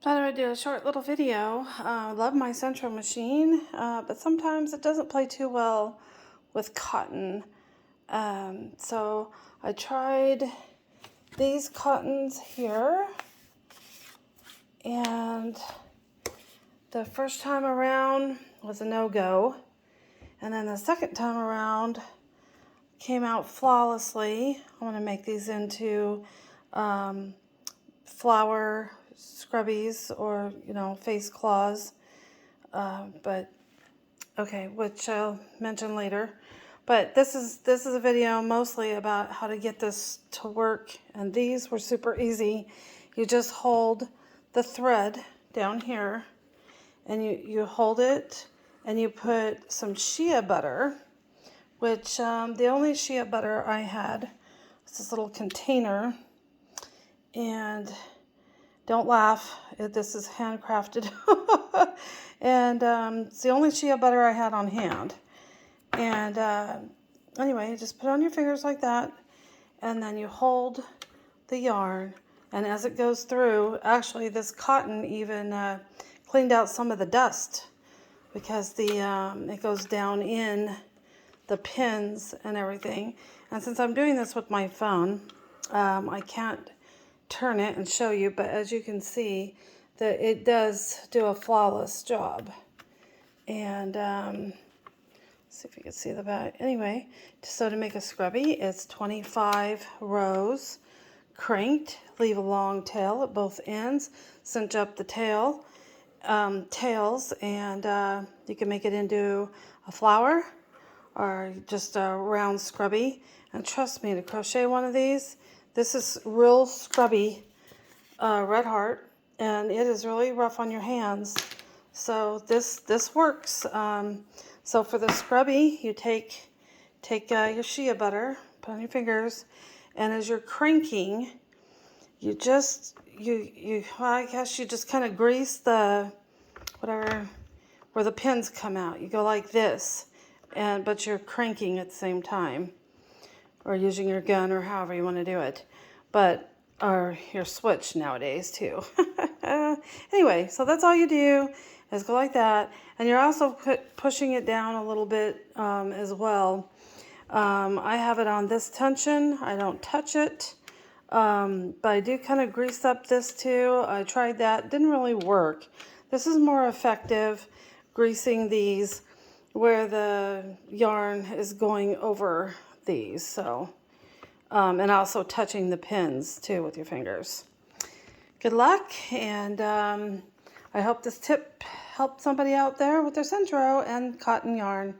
Thought I would do a short little video. I love my Sentro machine, but sometimes it doesn't play too well with cotton. So I tried these cottons here, and the first time around was a no-go, and then the second time around came out flawlessly. I'm going to make these into flower scrubbies or, face claws. But okay, which I'll mention later. But this is a video mostly about how to get this to work, and these were super easy. You just hold the thread down here, and you hold it, and you put some shea butter, which the only shea butter I had was this little container, and don't laugh, this is handcrafted. And it's the only shea butter I had on hand. And anyway, you just put it on your fingers like that, and then you hold the yarn, and as it goes through, actually this cotton even cleaned out some of the dust, because it goes down in the pins and everything. And since I'm doing this with my phone, I can't turn it and show you, but as you can see, that it does do a flawless job. And see if you can see the back. Anyway, so to make a scrubby, it's 25 rows cranked, leave a long tail at both ends, cinch up the tails, and you can make it into a flower or just a round scrubby. And trust me, to crochet one of these, this is real scrubby red heart, and it is really rough on your hands. So this works. So for the scrubby, you take your shea butter, put on your fingers, and as you're cranking, you just I guess you just kind of grease the whatever where the pins come out. You go like this, but you're cranking at the same time, or using your gun, or however you want to do it, or your switch nowadays too. Anyway, so that's all you do, is go like that, and you're also pushing it down a little bit as well. I have it on this tension. I don't touch it, but I do kind of grease up this too. I tried that, didn't really work. This is more effective, greasing these where the yarn is going over these. So and also touching the pins too with your fingers. Good luck, and I hope this tip helped somebody out there with their Sentro and cotton yarn.